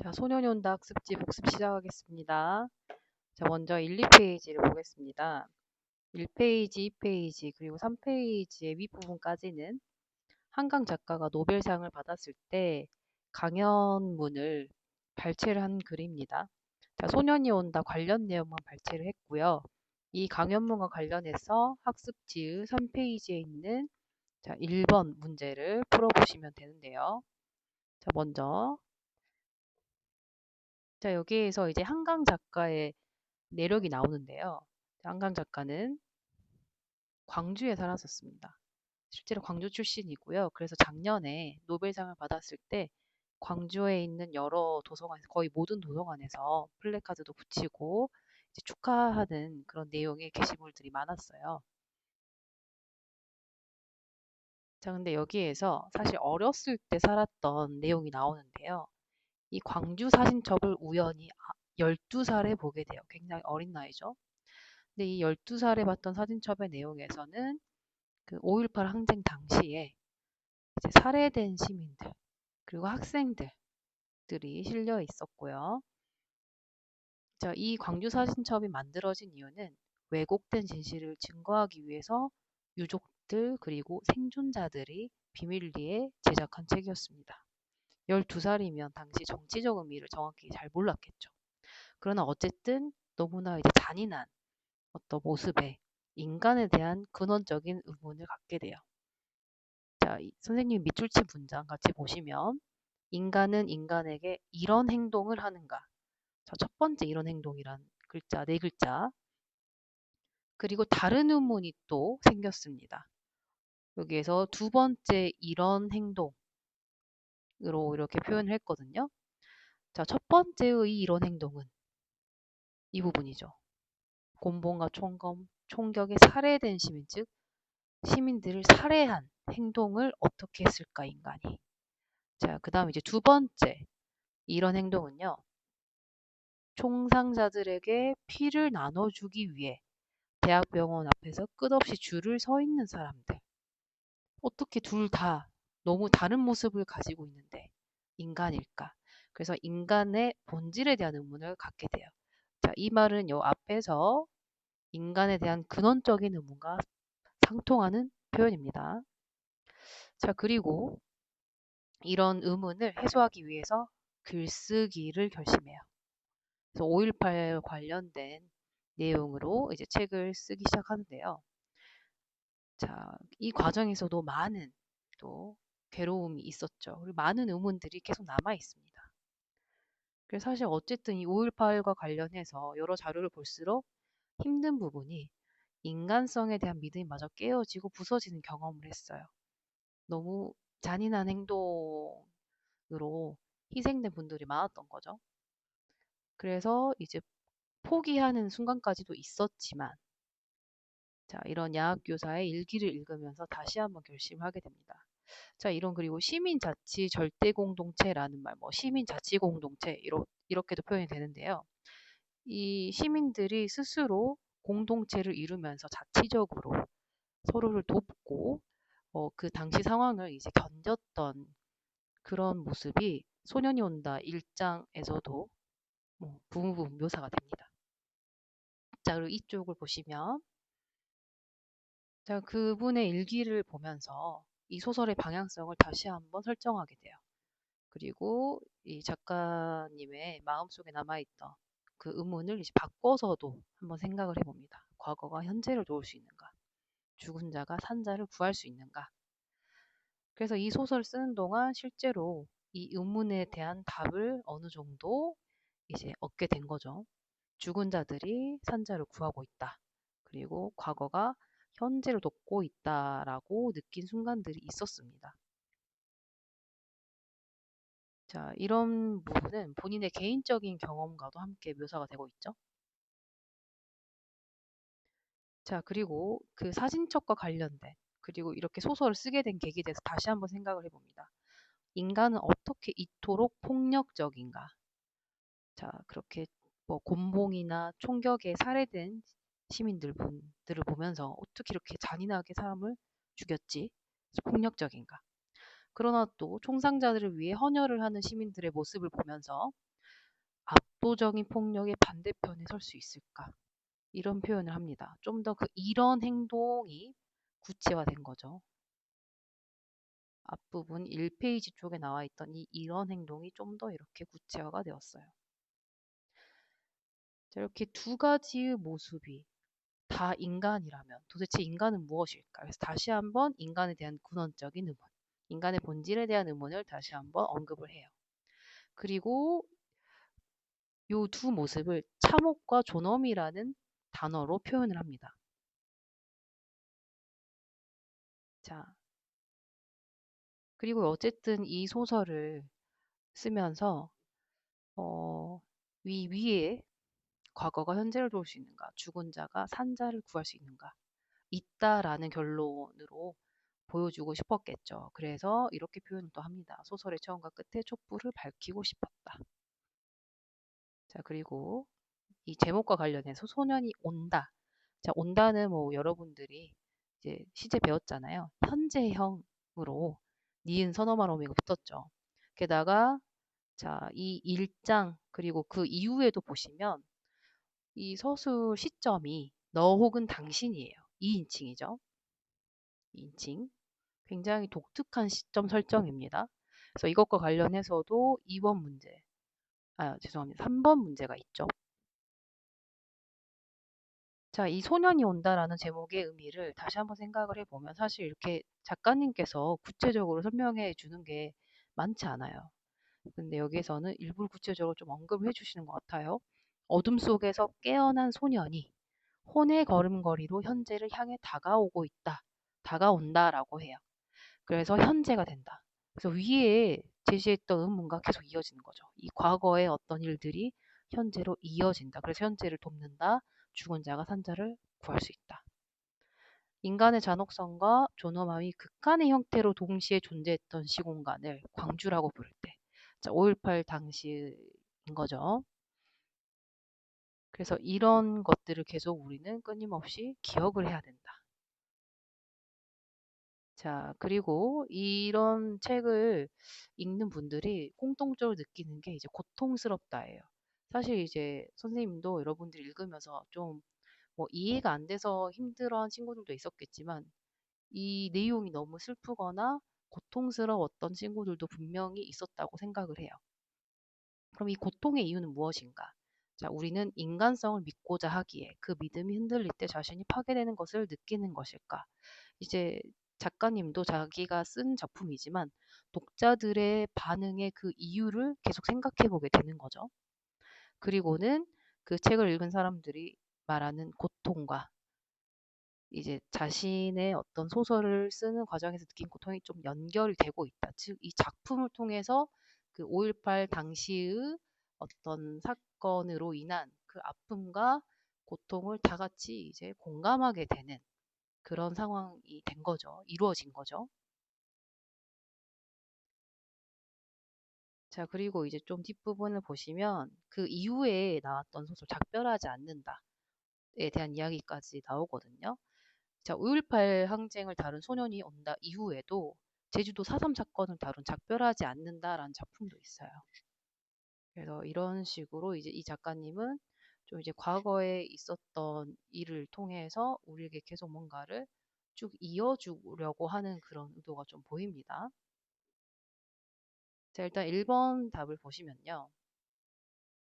자, 소년이 온다 학습지 복습 시작하겠습니다. 자, 먼저 1, 2페이지를 보겠습니다. 1페이지, 2페이지, 그리고 3페이지의 윗부분까지는 한강 작가가 노벨상을 받았을 때 강연문을 발췌를 한 글입니다. 자, 소년이 온다 관련 내용만 발췌를 했고요. 이 강연문과 관련해서 학습지의 3페이지에 있는 자, 1번 문제를 풀어보시면 되는데요. 자, 먼저 자, 여기에서 이제 한강 작가의 내력이 나오는데요. 한강 작가는 광주에 살았었습니다. 실제로 광주 출신이고요. 그래서 작년에 노벨상을 받았을 때 광주에 있는 여러 도서관에서 거의 모든 도서관에서 플래카드도 붙이고 이제 축하하는 그런 내용의 게시물들이 많았어요. 자, 근데 여기에서 사실 어렸을 때 살았던 내용이 나오는데요. 이 광주 사진첩을 우연히 12살에 보게 돼요. 굉장히 어린 나이죠. 근데 이 12살에 봤던 사진첩의 내용에서는 그 5.18 항쟁 당시에 이제 살해된 시민들 그리고 학생들들이 실려 있었고요. 자, 이 광주 사진첩이 만들어진 이유는 왜곡된 진실을 증거하기 위해서 유족들 그리고 생존자들이 비밀리에 제작한 책이었습니다. 12살이면 당시 정치적 의미를 정확히 잘 몰랐겠죠. 그러나 어쨌든 너무나 이제 잔인한 어떤 모습에 인간에 대한 근원적인 의문을 갖게 돼요. 자, 선생님 밑줄치 문장 같이 보시면 인간은 인간에게 이런 행동을 하는가? 자, 첫 번째 이런 행동이란 글자, 네 글자. 그리고 다른 의문이 또 생겼습니다. 여기에서 두 번째 이런 행동으로 이렇게 표현을 했거든요. 자, 첫 번째의 이런 행동은 이 부분이죠. 곤봉과 총검, 총격에 살해된 시민, 즉 시민들을 살해한 행동을 어떻게 했을까 인간이. 자, 그 다음 이제 두 번째 이런 행동은요. 총상자들에게 피를 나눠주기 위해 대학병원 앞에서 끝없이 줄을 서 있는 사람들. 어떻게 둘 다 너무 다른 모습을 가지고 있는데 인간일까? 그래서 인간의 본질에 대한 의문을 갖게 돼요. 자, 이 말은 요 앞에서 인간에 대한 근원적인 의문과 상통하는 표현입니다. 자, 그리고 이런 의문을 해소하기 위해서 글쓰기를 결심해요. 그래서 5.18 관련된 내용으로 이제 책을 쓰기 시작하는데요. 자, 이 과정에서도 많은 또 괴로움이 있었죠. 그리고 많은 의문들이 계속 남아 있습니다. 그래서 사실 어쨌든 이 5.18과 관련해서 여러 자료를 볼수록 힘든 부분이 인간성에 대한 믿음이 마저 깨어지고 부서지는 경험을 했어요. 너무 잔인한 행동으로 희생된 분들이 많았던 거죠. 그래서 이제 포기하는 순간까지도 있었지만 자, 이런 야학교사의 일기를 읽으면서 다시 한번 결심하게 됩니다. 자, 이런 그리고 시민자치 절대공동체라는 말, 뭐 시민자치공동체 이렇게도 표현이 되는데요. 이 시민들이 스스로 공동체를 이루면서 자치적으로 서로를 돕고 그 당시 상황을 이제 견뎠던 그런 모습이 소년이 온다 1장에서도 부분 묘사가 됩니다. 자, 그리고 이쪽을 보시면 자, 그분의 일기를 보면서 이 소설의 방향성을 다시 한번 설정하게 돼요. 그리고 이 작가님의 마음속에 남아있던 그 의문을 이제 바꿔서도 한번 생각을 해봅니다. 과거가 현재를 도울 수 있는가? 죽은 자가 산 자를 구할 수 있는가? 그래서 이 소설을 쓰는 동안 실제로 이 의문에 대한 답을 어느 정도 이제 얻게 된 거죠. 죽은 자들이 산 자를 구하고 있다. 그리고 과거가 현재를 돕고 있다라고 느낀 순간들이 있었습니다. 자, 이런 부분은 본인의 개인적인 경험과도 함께 묘사가 되고 있죠. 자, 그리고 그 사진첩과 관련된 그리고 이렇게 소설을 쓰게 된 계기에 대해서 다시 한번 생각을 해봅니다. 인간은 어떻게 이토록 폭력적인가? 자, 그렇게 뭐 곤봉이나 총격에 살해된 시민들을 보면서 어떻게 이렇게 잔인하게 사람을 죽였지? 폭력적인가? 그러나 또 총상자들을 위해 헌혈을 하는 시민들의 모습을 보면서 압도적인 폭력의 반대편에 설 수 있을까? 이런 표현을 합니다. 좀 더 이런 행동이 구체화된 거죠. 앞부분 1페이지 쪽에 나와 있던 이런 행동이 좀 더 이렇게 구체화가 되었어요. 자, 이렇게 두 가지의 모습이 다 인간이라면 도대체 인간은 무엇일까? 그래서 다시 한번 인간에 대한 근원적인 의문, 인간의 본질에 대한 의문을 다시 한번 언급을 해요. 그리고 요 두 모습을 참혹과 존엄이라는 단어로 표현을 합니다. 자, 그리고 어쨌든 이 소설을 쓰면서 위에 과거가 현재를 도울 수 있는가, 죽은 자가 산 자를 구할 수 있는가, 있다라는 결론으로 보여주고 싶었겠죠. 그래서 이렇게 표현을 또 합니다. 소설의 처음과 끝에 촛불을 밝히고 싶었다. 자, 그리고 이 제목과 관련해서 소년이 온다. 자, 온다는 뭐 여러분들이 이제 시제 배웠잖아요. 현재형으로 니은 서너말 어미가 붙었죠. 게다가 자, 이 1장 그리고 그 이후에도 보시면 이 서술 시점이 너 혹은 당신이에요. 2인칭이죠. 2인칭. 굉장히 독특한 시점 설정입니다. 그래서 이것과 관련해서도 2번 문제, 죄송합니다. 3번 문제가 있죠. 자, 이 소년이 온다라는 제목의 의미를 다시 한번 생각을 해보면 사실 이렇게 작가님께서 구체적으로 설명해 주는 게 많지 않아요. 근데 여기에서는 일부러 구체적으로 좀 언급을 해주시는 것 같아요. 어둠 속에서 깨어난 소년이 혼의 걸음걸이로 현재를 향해 다가오고 있다. 다가온다라고 해요. 그래서 현재가 된다. 그래서 위에 제시했던 의문과 계속 이어지는 거죠. 이 과거의 어떤 일들이 현재로 이어진다. 그래서 현재를 돕는다. 죽은 자가 산 자를 구할 수 있다. 인간의 잔혹성과 존엄함이 극한의 형태로 동시에 존재했던 시공간을 광주라고 부를 때. 자, 5.18 당시인 거죠. 그래서 이런 것들을 계속 우리는 끊임없이 기억을 해야 된다. 자, 그리고 이런 책을 읽는 분들이 공통적으로 느끼는 게 이제 고통스럽다예요. 사실 이제 선생님도 여러분들이 읽으면서 좀 뭐 이해가 안 돼서 힘들어한 친구들도 있었겠지만 이 내용이 너무 슬프거나 고통스러웠던 친구들도 분명히 있었다고 생각을 해요. 그럼 이 고통의 이유는 무엇인가? 자, 우리는 인간성을 믿고자 하기에 그 믿음이 흔들릴 때 자신이 파괴되는 것을 느끼는 것일까? 이제 작가님도 자기가 쓴 작품이지만 독자들의 반응의 그 이유를 계속 생각해 보게 되는 거죠. 그리고는 그 책을 읽은 사람들이 말하는 고통과 이제 자신의 어떤 소설을 쓰는 과정에서 느낀 고통이 좀 연결이 되고 있다. 즉, 이 작품을 통해서 그 5.18 당시의 어떤 사건으로 인한 그 아픔과 고통을 다 같이 이제 공감하게 되는 그런 상황이 된 거죠. 이루어진 거죠. 자, 그리고 이제 좀 뒷부분을 보시면 그 이후에 나왔던 소설 작별하지 않는다에 대한 이야기까지 나오거든요. 자, 5.18 항쟁을 다룬 소년이 온다 이후에도 제주도 4.3 사건을 다룬 작별하지 않는다라는 작품도 있어요. 그래서 이런 식으로 이제 이 작가님은 좀 이제 과거에 있었던 일을 통해서 우리에게 계속 뭔가를 쭉 이어주려고 하는 그런 의도가 좀 보입니다. 자, 일단 1번 답을 보시면요.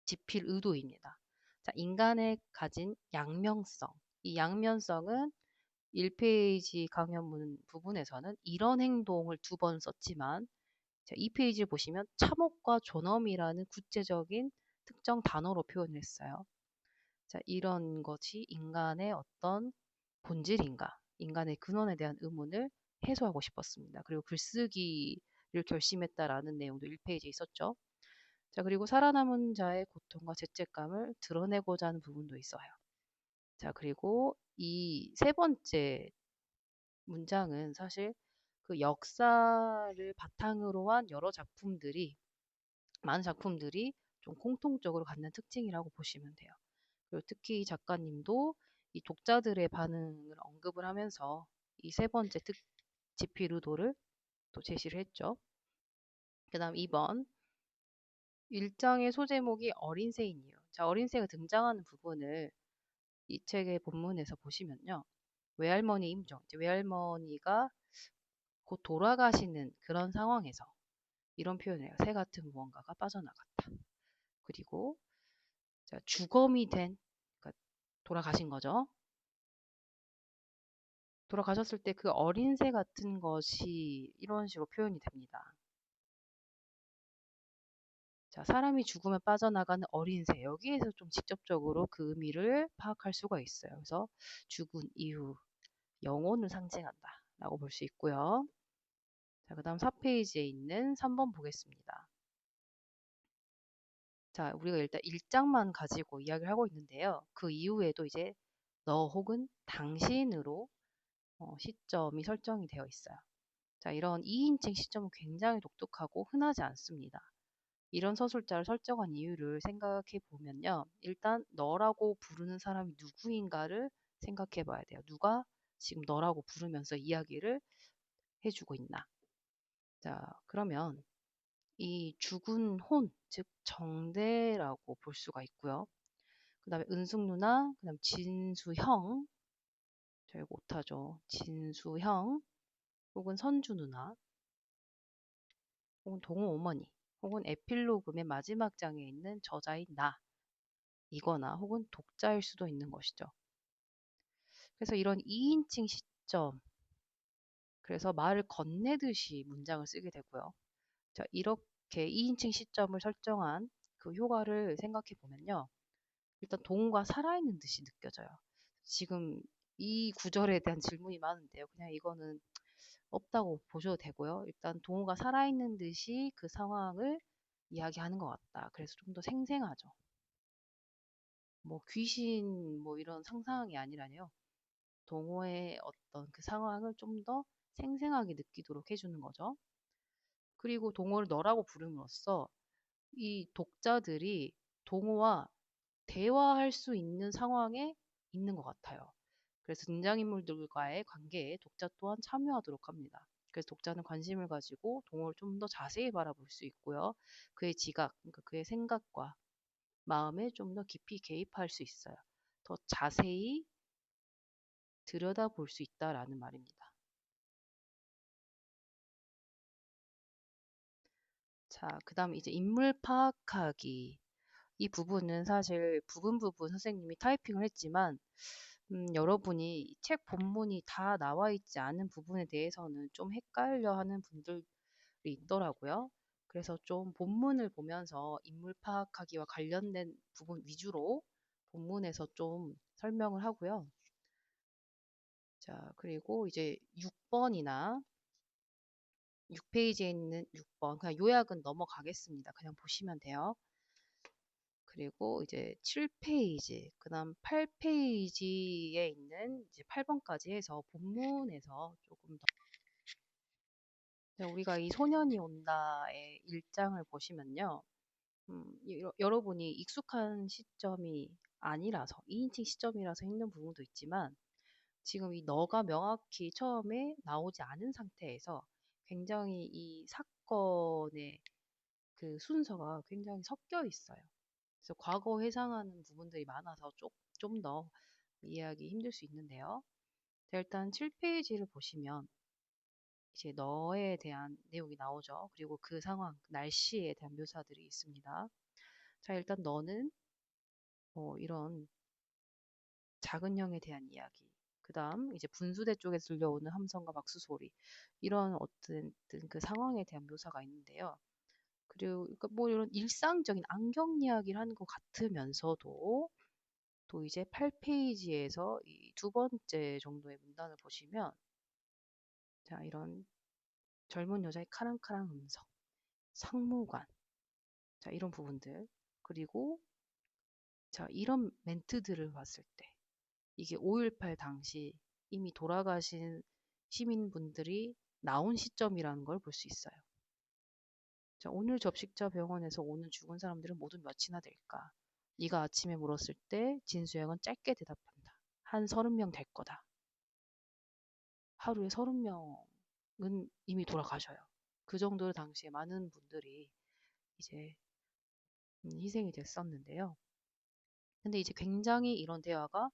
지필 의도입니다. 자, 인간의 가진 양면성. 이 양면성은 1페이지 강연문 부분에서는 이런 행동을 2번 썼지만 자, 2페이지를 보시면 참혹과 존엄이라는 구체적인 특정 단어로 표현을 했어요. 자, 이런 것이 인간의 어떤 본질인가, 인간의 근원에 대한 의문을 해소하고 싶었습니다. 그리고 글쓰기를 결심했다라는 내용도 1페이지에 있었죠. 자, 그리고 살아남은 자의 고통과 죄책감을 드러내고자 하는 부분도 있어요. 자, 그리고 이 세 번째 문장은 사실 그 역사를 바탕으로 한 여러 작품들이, 많은 작품들이 좀 공통적으로 갖는 특징이라고 보시면 돼요. 그리고 특히 이 작가님도 이 독자들의 반응을 언급을 하면서 이 세 번째 지필 의도를 또 제시를 했죠. 그 다음 2번. 일장의 소제목이 어린 새인 이유. 자, 어린 새가 등장하는 부분을 이 책의 본문에서 보시면요. 외할머니 임종, 이제 외할머니가 곧 돌아가시는 그런 상황에서 이런 표현을 해요. 새 같은 무언가가 빠져나갔다. 그리고 자, 주검이 된, 그러니까 돌아가신 거죠. 돌아가셨을 때 그 어린 새 같은 것이 이런 식으로 표현이 됩니다. 자, 사람이 죽으면 빠져나가는 어린 새. 여기에서 좀 직접적으로 그 의미를 파악할 수가 있어요. 그래서 죽은 이후 영혼을 상징한다. 라고 볼 수 있고요. 자, 그 다음 4페이지에 있는 3번 보겠습니다. 자, 우리가 일단 1장만 가지고 이야기를 하고 있는데요. 그 이후에도 이제 너 혹은 당신으로 시점이 설정이 되어 있어요. 자, 이런 2인칭 시점은 굉장히 독특하고 흔하지 않습니다. 이런 서술자를 설정한 이유를 생각해 보면요. 일단 너라고 부르는 사람이 누구인가를 생각해 봐야 돼요. 누가 지금 너라고 부르면서 이야기를 해주고 있나. 자, 그러면 이 죽은 혼, 즉 정대라고 볼 수가 있고요. 그 다음에 은숙 누나, 그 다음 진수형, 저 이거 못하죠. 진수형, 혹은 선주 누나, 혹은 동호 어머니, 혹은 에필로그 맨 마지막 장에 있는 저자인 나, 이거나 혹은 독자일 수도 있는 것이죠. 그래서 이런 2인칭 시점, 그래서 말을 건네듯이 문장을 쓰게 되고요. 자, 이렇게 2인칭 시점을 설정한 그 효과를 생각해 보면요. 일단 동호가 살아있는 듯이 느껴져요. 지금 이 구절에 대한 질문이 많은데요. 그냥 이거는 없다고 보셔도 되고요. 일단 동호가 살아있는 듯이 그 상황을 이야기하는 것 같다. 그래서 좀 더 생생하죠. 뭐 귀신 뭐 이런 상상이 아니라요. 동호의 어떤 그 상황을 좀 더 생생하게 느끼도록 해주는 거죠. 그리고 동호를 너라고 부름으로써 이 독자들이 동호와 대화할 수 있는 상황에 있는 것 같아요. 그래서 등장인물들과의 관계에 독자 또한 참여하도록 합니다. 그래서 독자는 관심을 가지고 동호를 좀 더 자세히 바라볼 수 있고요. 그의 지각, 그러니까 그의 생각과 마음에 좀 더 깊이 개입할 수 있어요. 더 자세히 들여다볼 수 있다라는 말입니다. 자, 그 다음 이제 인물 파악하기. 이 부분은 사실 부분 선생님이 타이핑을 했지만 여러분이 이 책 본문이 다 나와 있지 않은 부분에 대해서는 좀 헷갈려 하는 분들이 있더라고요. 그래서 좀 본문을 보면서 인물 파악하기와 관련된 부분 위주로 본문에서 좀 설명을 하고요. 자, 그리고 이제 6번이나 6페이지에 있는 6번, 그냥 요약은 넘어가겠습니다. 그냥 보시면 돼요. 그리고 이제 7페이지, 그 다음 8페이지에 있는 이제 8번까지 해서 본문에서 조금 더, 우리가 이 소년이 온다의 1장을 보시면요. 여러분이 익숙한 시점이 아니라서, 2인칭 시점이라서 힘든 부분도 있지만, 지금 이 너가 명확히 처음에 나오지 않은 상태에서 굉장히 이 사건의 그 순서가 굉장히 섞여 있어요. 그래서 과거 회상하는 부분들이 많아서 좀 더 이해하기 힘들 수 있는데요. 자, 일단 7페이지를 보시면 이제 너에 대한 내용이 나오죠. 그리고 그 상황, 날씨에 대한 묘사들이 있습니다. 자, 일단 너는 이런 작은 형에 대한 이야기. 그 다음 이제 분수대 쪽에서 들려오는 함성과 박수 소리. 이런 어떤 그 상황에 대한 묘사가 있는데요. 그리고 그러니까 뭐 이런 일상적인 안경 이야기를 하는 것 같으면서도 또 이제 8페이지에서 이 두 번째 정도의 문단을 보시면 자, 이런 젊은 여자의 카랑카랑 음성, 상무관, 자, 이런 부분들. 그리고 자, 이런 멘트들을 봤을 때 이게 5.18 당시 이미 돌아가신 시민분들이 나온 시점이라는 걸 볼 수 있어요. 자, 오늘 접식자 병원에서 오는 죽은 사람들은 모두 몇이나 될까? 네가 아침에 물었을 때 진수영은 짧게 대답한다. 한 30명 될 거다. 하루에 30명은 이미 돌아가셔요. 그 정도로 당시에 많은 분들이 이제 희생이 됐었는데요. 근데 이제 굉장히 이런 대화가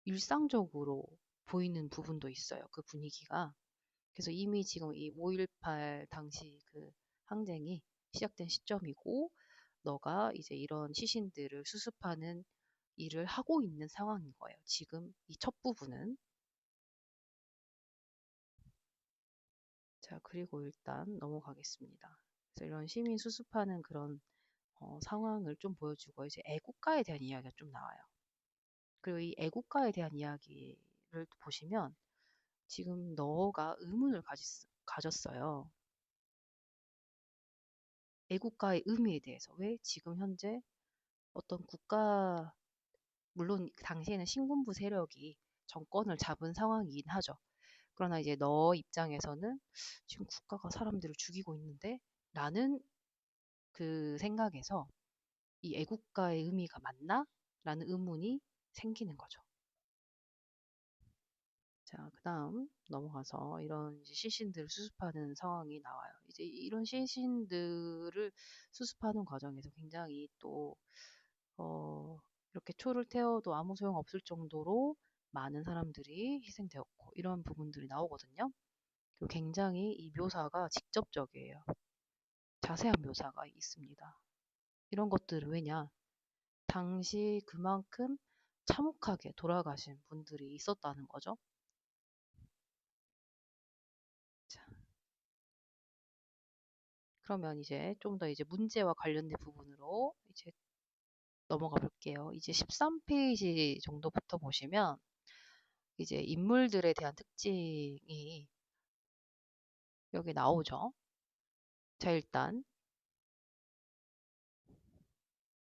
일상적으로 보이는 부분도 있어요. 그 분위기가. 그래서 이미 지금 이 5.18 당시 그 항쟁이 시작된 시점이고, 너가 이제 이런 시신들을 수습하는 일을 하고 있는 상황인 거예요. 지금 이 첫 부분은. 자, 그리고 일단 넘어가겠습니다. 그래서 이런 시민 수습하는 그런 상황을 좀 보여주고, 이제 애국가에 대한 이야기가 좀 나와요. 그리고 이 애국가에 대한 이야기를 보시면 지금 너가 의문을 가졌어요. 애국가의 의미에 대해서. 왜 지금 현재 어떤 국가, 물론 그 당시에는 신군부 세력이 정권을 잡은 상황이긴 하죠. 그러나 이제 너 입장에서는 지금 국가가 사람들을 죽이고 있는데 라는 그 생각에서 이 애국가의 의미가 맞나? 라는 의문이 생기는 거죠. 자, 그다음 넘어가서 이런 이제 시신들을 수습하는 상황이 나와요. 이제 이런 시신들을 수습하는 과정에서 굉장히 또 어, 이렇게 초를 태워도 아무 소용 없을 정도로 많은 사람들이 희생되었고 이런 부분들이 나오거든요. 그리고 굉장히 이 묘사가 직접적이에요. 자세한 묘사가 있습니다. 이런 것들은 왜냐? 당시 그만큼 참혹하게 돌아가신 분들이 있었다는 거죠. 자, 그러면 이제 좀 더 이제 문제와 관련된 부분으로 이제 넘어가 볼게요. 이제 13페이지 정도부터 보시면 이제 인물들에 대한 특징이 여기 나오죠. 자, 일단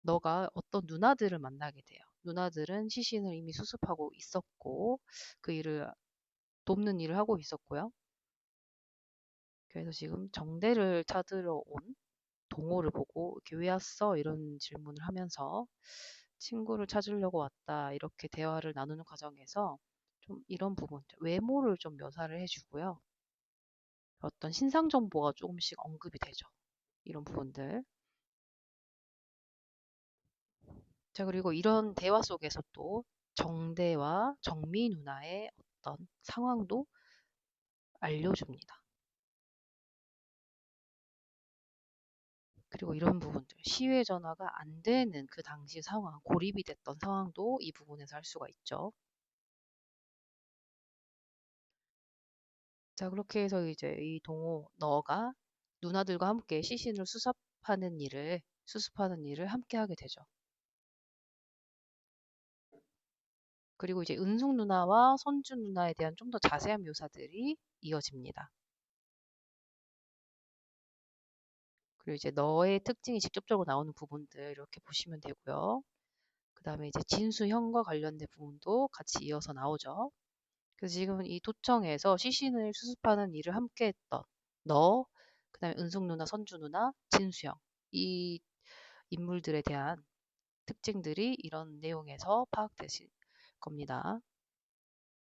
너가 어떤 누나들을 만나게 돼요. 누나들은 시신을 이미 수습하고 있었고 그 일을 돕는 일을 하고 있었고요. 그래서 지금 정대를 찾으러 온 동호를 보고 이렇게 왜 왔어? 이런 질문을 하면서 친구를 찾으려고 왔다. 이렇게 대화를 나누는 과정에서 좀 이런 부분, 외모를 좀 묘사를 해주고요. 어떤 신상 정보가 조금씩 언급이 되죠. 이런 부분들. 자, 그리고 이런 대화 속에서 또 정대와 정미 누나의 어떤 상황도 알려줍니다. 그리고 이런 부분들, 시외 전화가 안 되는 그 당시 상황, 고립이 됐던 상황도 이 부분에서 할 수가 있죠. 자, 그렇게 해서 이제 이 동호, 너가 누나들과 함께 시신을 수습하는 일을 함께 하게 되죠. 그리고 이제 은숙 누나와 선주 누나에 대한 좀 더 자세한 묘사들이 이어집니다. 그리고 이제 너의 특징이 직접적으로 나오는 부분들 이렇게 보시면 되고요. 그 다음에 이제 진수형과 관련된 부분도 같이 이어서 나오죠. 그래서 지금 이 도청에서 시신을 수습하는 일을 함께 했던 너, 그 다음에 은숙 누나, 선주 누나, 진수형. 이 인물들에 대한 특징들이 이런 내용에서 파악되실 겁니다.